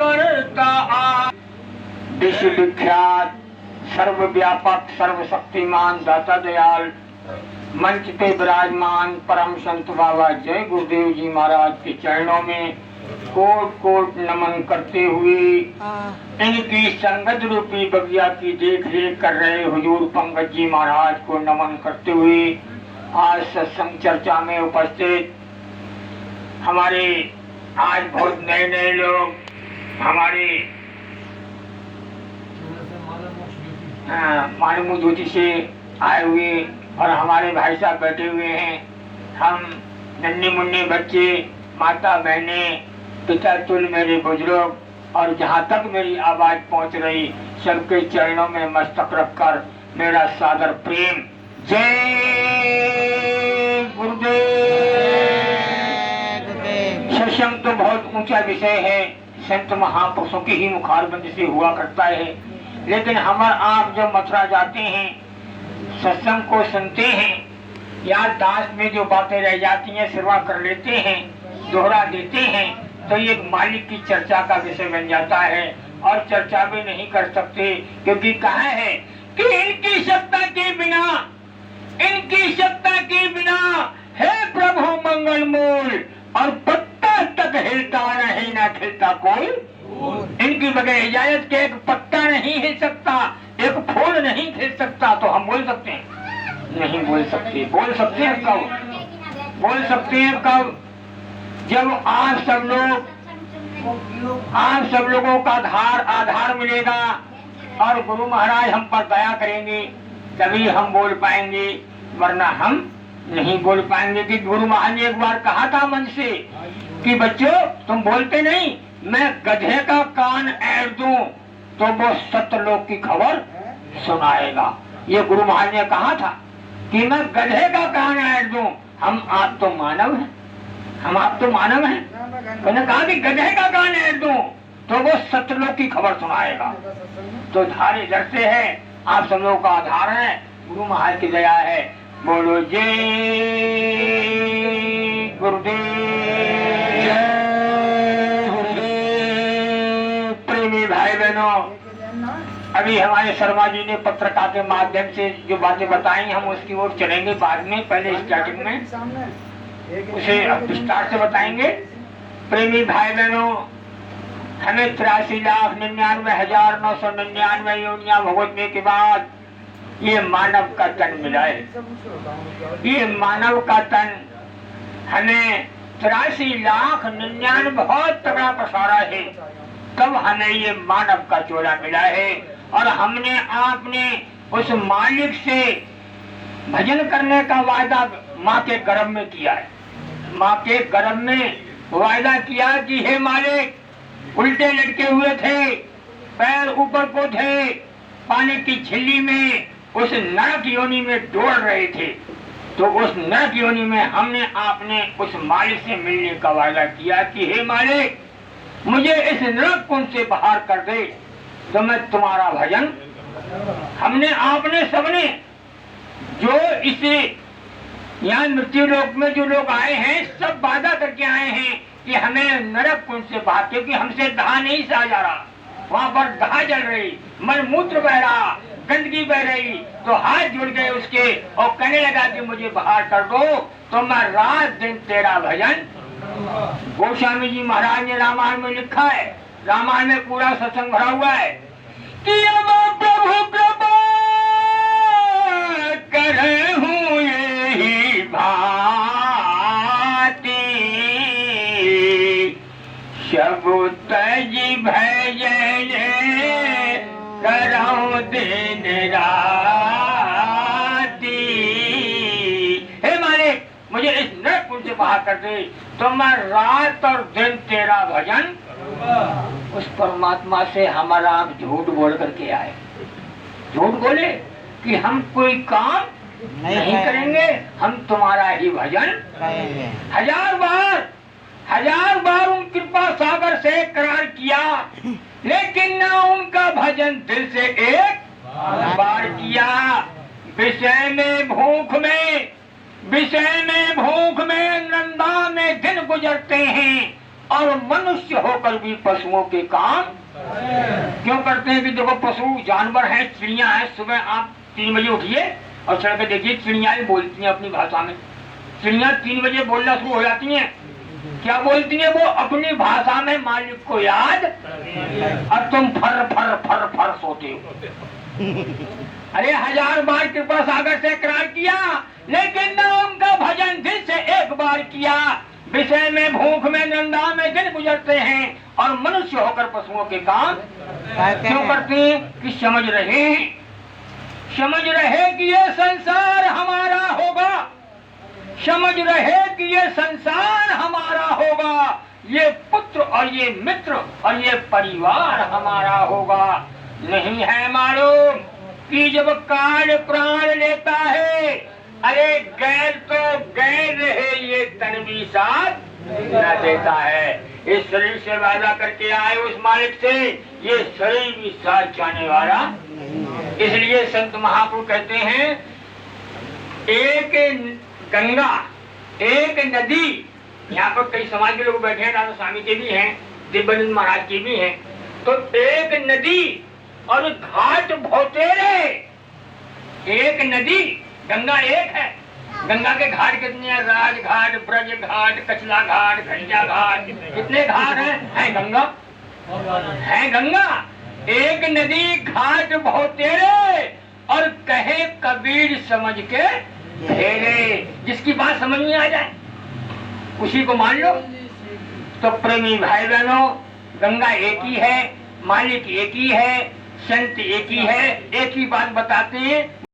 करता विश्व विख्यात सर्वव्यापक सर्वशक्तिमान दाता दयाल मंच पे विराजमान परम संत बाबा जय गुरुदेव जी महाराज के चरणों में कोट कोट नमन करते हुए इनकी संगत रूपी बगिया की देख रेख कर रहे हुजूर पंकज जी महाराज को नमन करते हुए आज सत्संग चर्चा में उपस्थित हमारे आज बहुत नए नए लोग हमारे मानव ज्योति से आए हुए और हमारे भाई साहब बैठे हुए हैं। हम नन्हे मुन्ने बच्चे, माता बहने, पिता तुल मेरे बुजुर्ग और जहाँ तक मेरी आवाज पहुँच रही सबके चरणों में मस्तक रखकर मेरा सादर प्रेम जय गुरुदेव। सत्संग तो बहुत ऊंचा विषय है, संत महापुरुषों की ही मुखारबंद से हुआ करता है, लेकिन हमारे आप जब मथुरा जाते हैं सत्संग को सुनते हैं या दास में जो बातें रह जाती हैं सेवा कर लेते हैं, दोहरा देते हैं, तो ये मालिक की चर्चा का विषय बन जाता है और चर्चा भी नहीं कर सकते, क्योंकि कहा है कि इनकी सत्ता के बिना है प्रभु मंगल मूल और पत्ता तक हिलता नहीं ना खिलता कोई। इनकी बगैर इजाजत के एक पत्ता नहीं हिल सकता, एक फूल नहीं खिल सकता। तो हम बोल सकते हैं? नहीं बोल सकते। बोल सकते हैं कब? बोल सकते हैं कब? जब आप सब लोगों का आधार मिलेगा और गुरु महाराज हम पर दया करेंगे तभी हम बोल पाएंगे, वरना हम नहीं बोल पाएंगे। कि गुरु महाराज ने एक बार कहा था मन से कि बच्चों तुम बोलते नहीं, मैं गधे का कान ऐड़ दूं तो वो सत्यलोक की खबर सुनाएगा। ये गुरु महाराज ने कहा था कि मैं गधे का कान ऐड़ दूं। हम आप तो मानव हैं, उन्होंने कहा कि गधे का कान ऐड़ दूं तो वो सत्यलोक की खबर सुनाएगा। तो धारे इधर से है, आप सब लोगों का आधार है, गुरु महाराज की दया है। बोलो जय गुरुदेव। प्रेमी भाई बहनों, अभी हमारे शर्मा जी ने पत्रकार के माध्यम से जो बातें बताई हम उसकी ओर चलेंगे बाद में, पहले स्टार्टिंग में उसे विस्तार से बताएंगे। प्रेमी भाई बहनों, हमें 83,99,999 योनियां भुगतने के बाद ये मानव का तन मिला है। ये मानव का तन हमें 83,99,000 बहुत तगड़ा पसारा है, तब हमें ये मानव का चोला मिला है। और हमने आपने उस मालिक से भजन करने का वायदा माँ के गर्भ में किया है। माँ के गर्भ में वायदा किया कि हे मालिक, उल्टे लटके हुए थे, पैर ऊपर को थे, पानी की झिल्ली में उस नरक योनि में दौड़ रहे थे, तो उस नरक योनि में हमने आपने उस मालिक से मिलने का वायदा किया कि हे मालिक, मुझे इस नरक कुंड से बाहर कर दे तो मैं तुम्हारा भजन। हमने आपने सबने जो इसे यहाँ मृत्यु लोक में जो लोग आए हैं सब वादा करके आए हैं कि हमें नरक कुंड से बाहर, क्योंकि हमसे दहा नहीं सहा जा रहा, वहाँ पर दहा जल रही, मलमूत्र बह रहा, गंदगी बह रही, तो हाथ जुड़ गए उसके और कहने लगा कि मुझे बाहर कर दो तो मैं रात दिन तेरा भजन। गोस्वामी जी महाराज ने रामायण में लिखा है, रामायण में पूरा सत्संग भरा हुआ है कि अब प्रभु कृपा करे हूँ यही भांति, सब तज भजन करो दिन राती। हे मालिक, मुझे इस नरक कुंड से बाहर कर दे तो मैं रात और दिन तेरा भजन। उस परमात्मा से हमारा आप झूठ बोल करके आए, झूठ बोले कि हम कोई काम नहीं करेंगे, हम तुम्हारा ही भजन करेंगे। हजार बार उन कृपा सागर से करार किया, लेकिन ना उनका भजन दिल से एक बार किया। विषय में भूख में नंदा में दिन गुजरते हैं, और मनुष्य होकर भी पशुओं के काम क्यों करते हैं? कि देखो पशु जानवर हैं, चिड़िया हैं, सुबह आप 3 बजे उठिए और चढ़ के देखिए, चिड़ियाएं बोलती हैं अपनी भाषा में। चिड़िया 3 बजे बोलना शुरू हो जाती हैं। क्या बोलती हैं? वो अपनी भाषा में मालिक को याद, और तुम फर फर फर फर सोते हो। अरे 1000 बार कृपा सागर से करार किया, लेकिन न उनका भजन दिल से एक बार किया। विषय में, भूख में, नंदा में दिन गुजरते हैं और मनुष्य होकर पशुओं के काम क्यों करते हैं? कि समझ रहे कि ये संसार हमारा होगा, समझ रहे कि ये संसार हमारा होगा, ये पुत्र और ये मित्र और ये परिवार हमारा होगा। नहीं है मालूम कि जब काल प्राण लेता है, अरे गैर तो गैर रहे, ये तन भी साथ न देता है। इस शरीर से वादा करके आए उस मालिक से, ये शरीर भी साथ जाने वाला। इसलिए संत महापुरुष कहते हैं, एक गंगा, एक नदी। यहाँ पर कई समाज के लोग बैठे हैं, राधा स्वामी के भी हैं, दिव्यानंद महाराज के भी हैं। तो एक नदी और घाट भौतेरे। एक नदी, गंगा एक है, गंगा के घाट कितने हैं? राजघाट, ब्रज घाट, कचला घाट, घंटा घाट, कितने घाट हैं? है गंगा, है गंगा। एक नदी घाट भौतेरे, और कहे कबीर समझ के घेरे। जिसकी बात समझ में आ जाए उसी को मान लो। तो प्रेमी भाई बहनों, गंगा एक ही है, मालिक एक ही है, संत एक ही है। एक ही बात बताते हैं